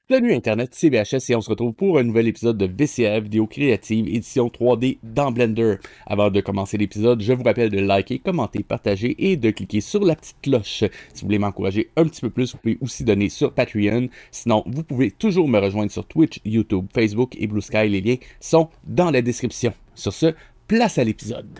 Salut Internet, c'est VHS et on se retrouve pour un nouvel épisode de VCA Vidéo Créative édition 3D dans Blender. Avant de commencer l'épisode, je vous rappelle de liker, commenter, partager et de cliquer sur la petite cloche. Si vous voulez m'encourager un petit peu plus, vous pouvez aussi donner sur Patreon. Sinon, vous pouvez toujours me rejoindre sur Twitch, YouTube, Facebook et Blue Sky. Les liens sont dans la description. Sur ce, place à l'épisode.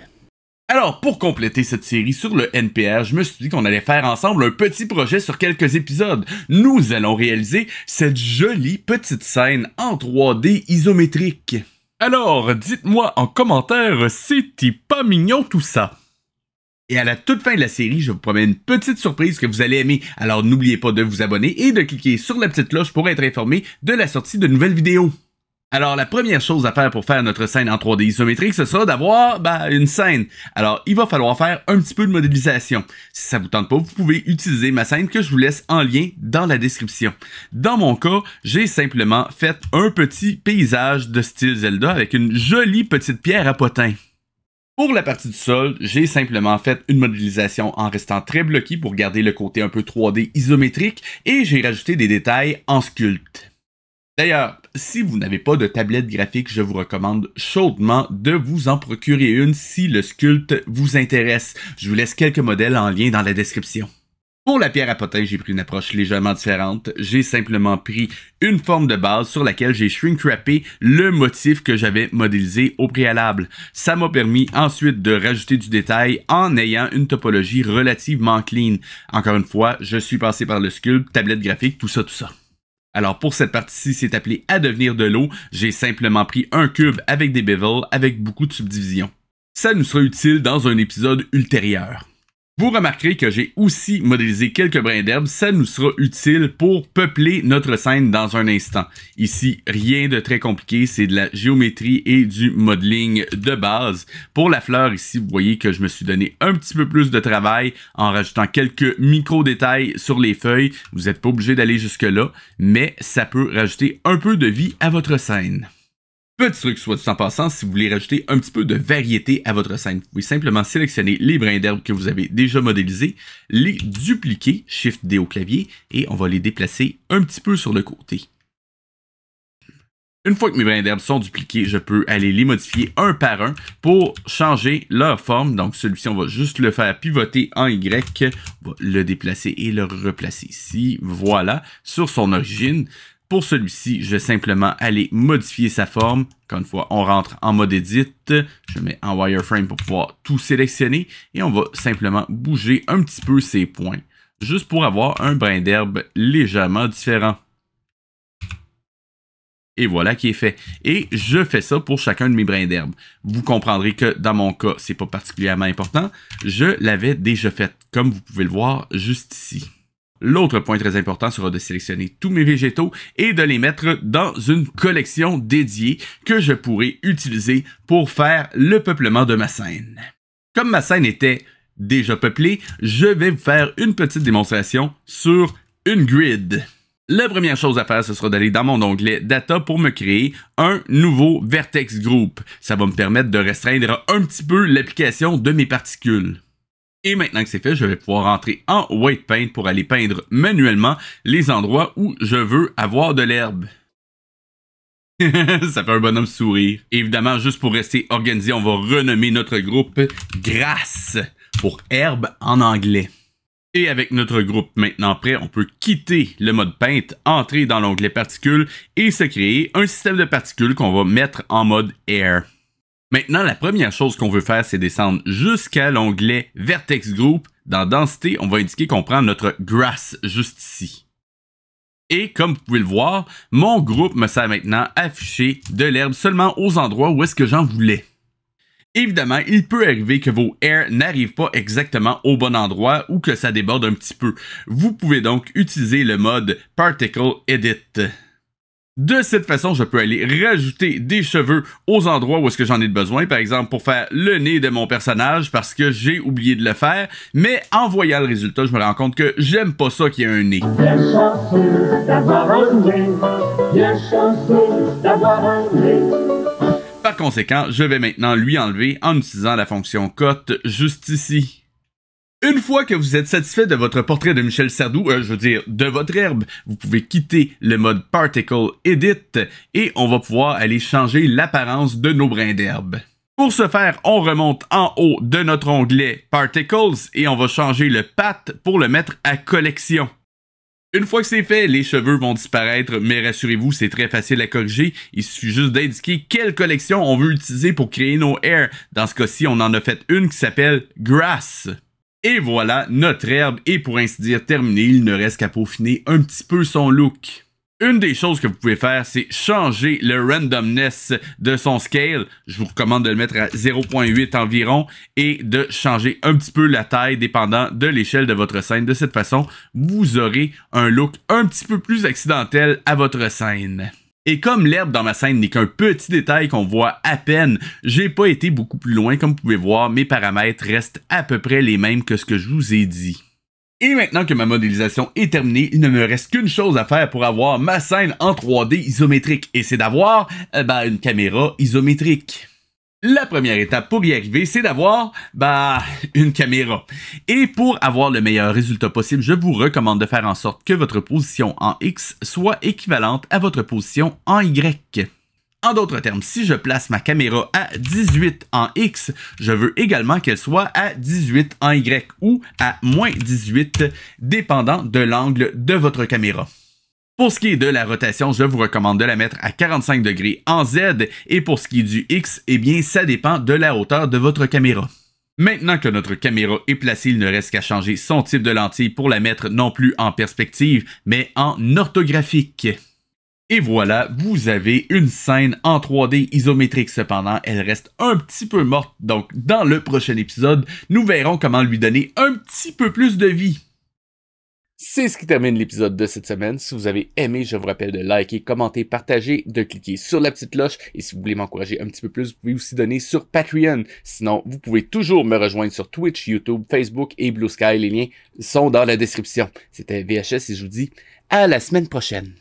Alors, pour compléter cette série sur le NPR, je me suis dit qu'on allait faire ensemble un petit projet sur quelques épisodes. Nous allons réaliser cette jolie petite scène en 3D isométrique. Alors, dites-moi en commentaire, c'est-il pas mignon tout ça? Et à la toute fin de la série, je vous promets une petite surprise que vous allez aimer. Alors n'oubliez pas de vous abonner et de cliquer sur la petite cloche pour être informé de la sortie de nouvelles vidéos. Alors, la première chose à faire pour faire notre scène en 3D isométrique, ce sera d'avoir, une scène. Alors, il va falloir faire un petit peu de modélisation. Si ça vous tente pas, vous pouvez utiliser ma scène que je vous laisse en lien dans la description. Dans mon cas, j'ai simplement fait un petit paysage de style Zelda avec une jolie petite pierre à potins. Pour la partie du sol, j'ai simplement fait une modélisation en restant très bloqué pour garder le côté un peu 3D isométrique et j'ai rajouté des détails en sculpte. D'ailleurs, si vous n'avez pas de tablette graphique, je vous recommande chaudement de vous en procurer une si le sculpte vous intéresse. Je vous laisse quelques modèles en lien dans la description. Pour la pierre à potins, j'ai pris une approche légèrement différente. J'ai simplement pris une forme de base sur laquelle j'ai shrink-wrappé le motif que j'avais modélisé au préalable. Ça m'a permis ensuite de rajouter du détail en ayant une topologie relativement clean. Encore une fois, je suis passé par le sculpte, tablette graphique, tout ça. Alors pour cette partie-ci, c'est appelé à devenir de l'eau. J'ai simplement pris un cube avec des bevels avec beaucoup de subdivisions. Ça nous sera utile dans un épisode ultérieur. Vous remarquerez que j'ai aussi modélisé quelques brins d'herbe, ça nous sera utile pour peupler notre scène dans un instant. Ici, rien de très compliqué, c'est de la géométrie et du modeling de base. Pour la fleur, ici, vous voyez que je me suis donné un petit peu plus de travail en rajoutant quelques micro-détails sur les feuilles. Vous n'êtes pas obligé d'aller jusque-là, mais ça peut rajouter un peu de vie à votre scène. Petit truc soit dit en passant, si vous voulez rajouter un petit peu de variété à votre scène, vous pouvez simplement sélectionner les brins d'herbe que vous avez déjà modélisés, les dupliquer, Shift D au clavier, et on va les déplacer un petit peu sur le côté. Une fois que mes brins d'herbe sont dupliqués, je peux aller les modifier un par un pour changer leur forme. Donc celui-ci, on va juste le faire pivoter en Y, on va le déplacer et le replacer ici, voilà, sur son origine. Pour celui-ci, je vais simplement aller modifier sa forme. Encore une fois, on rentre en mode Edit. Je mets en Wireframe pour pouvoir tout sélectionner. Et on va simplement bouger un petit peu ces points. Juste pour avoir un brin d'herbe légèrement différent. Et voilà qui est fait. Et je fais ça pour chacun de mes brins d'herbe. Vous comprendrez que dans mon cas, c'est pas particulièrement important. Je l'avais déjà fait, comme vous pouvez le voir juste ici. L'autre point très important sera de sélectionner tous mes végétaux et de les mettre dans une collection dédiée que je pourrai utiliser pour faire le peuplement de ma scène. Comme ma scène était déjà peuplée, je vais vous faire une petite démonstration sur une grid. La première chose à faire, ce sera d'aller dans mon onglet Data pour me créer un nouveau Vertex Group. Ça va me permettre de restreindre un petit peu l'application de mes particules. Et maintenant que c'est fait, je vais pouvoir rentrer en White Paint pour aller peindre manuellement les endroits où je veux avoir de l'herbe. Ça fait un bonhomme sourire. Évidemment, juste pour rester organisé, on va renommer notre groupe Grass pour herbe en anglais. Et avec notre groupe maintenant prêt, on peut quitter le mode Paint, entrer dans l'onglet Particules et se créer un système de particules qu'on va mettre en mode Air. Maintenant, la première chose qu'on veut faire, c'est descendre jusqu'à l'onglet Vertex Group. Dans Densité, on va indiquer qu'on prend notre Grass juste ici. Et comme vous pouvez le voir, mon groupe me sert maintenant à afficher de l'herbe seulement aux endroits où est-ce que j'en voulais. Évidemment, il peut arriver que vos airs n'arrivent pas exactement au bon endroit ou que ça déborde un petit peu. Vous pouvez donc utiliser le mode Particle Edit. De cette façon, je peux aller rajouter des cheveux aux endroits où est-ce que j'en ai besoin, par exemple pour faire le nez de mon personnage parce que j'ai oublié de le faire, mais en voyant le résultat, je me rends compte que j'aime pas ça qu'il y ait un nez. Bien chanceux d'avoir un nez, bien chanceux d'avoir un nez. Par conséquent, je vais maintenant lui enlever en utilisant la fonction cut juste ici. Une fois que vous êtes satisfait de votre portrait de Michel Sardou, je veux dire de votre herbe, vous pouvez quitter le mode Particle Edit et on va pouvoir aller changer l'apparence de nos brins d'herbe. Pour ce faire, on remonte en haut de notre onglet Particles et on va changer le path pour le mettre à collection. Une fois que c'est fait, les cheveux vont disparaître, mais rassurez-vous, c'est très facile à corriger. Il suffit juste d'indiquer quelle collection on veut utiliser pour créer nos hairs. Dans ce cas-ci, on en a fait une qui s'appelle Grass. Et voilà, notre herbe est pour ainsi dire terminée. Il ne reste qu'à peaufiner un petit peu son look. Une des choses que vous pouvez faire, c'est changer le randomness de son scale. Je vous recommande de le mettre à 0.8 environ et de changer un petit peu la taille dépendant de l'échelle de votre scène. De cette façon, vous aurez un look un petit peu plus accidentel à votre scène. Et comme l'herbe dans ma scène n'est qu'un petit détail qu'on voit à peine, j'ai pas été beaucoup plus loin. Comme vous pouvez voir, mes paramètres restent à peu près les mêmes que ce que je vous ai dit. Et maintenant que ma modélisation est terminée, il ne me reste qu'une chose à faire pour avoir ma scène en 3D isométrique, et c'est d'avoir une caméra isométrique. La première étape pour y arriver, c'est d'avoir une caméra. Et pour avoir le meilleur résultat possible, je vous recommande de faire en sorte que votre position en X soit équivalente à votre position en Y. En d'autres termes, si je place ma caméra à 18 en X, je veux également qu'elle soit à 18 en Y ou à moins 18, dépendant de l'angle de votre caméra. Pour ce qui est de la rotation, je vous recommande de la mettre à 45 degrés en Z, et pour ce qui est du X, eh bien, ça dépend de la hauteur de votre caméra. Maintenant que notre caméra est placée, il ne reste qu'à changer son type de lentille pour la mettre non plus en perspective, mais en orthographique. Et voilà, vous avez une scène en 3D isométrique. Cependant, elle reste un petit peu morte, donc dans le prochain épisode, nous verrons comment lui donner un petit peu plus de vie. C'est ce qui termine l'épisode de cette semaine. Si vous avez aimé, je vous rappelle de liker, commenter, partager, de cliquer sur la petite cloche. Et si vous voulez m'encourager un petit peu plus, vous pouvez aussi donner sur Patreon. Sinon, vous pouvez toujours me rejoindre sur Twitch, YouTube, Facebook et Blue Sky. Les liens sont dans la description. C'était VHS et je vous dis à la semaine prochaine.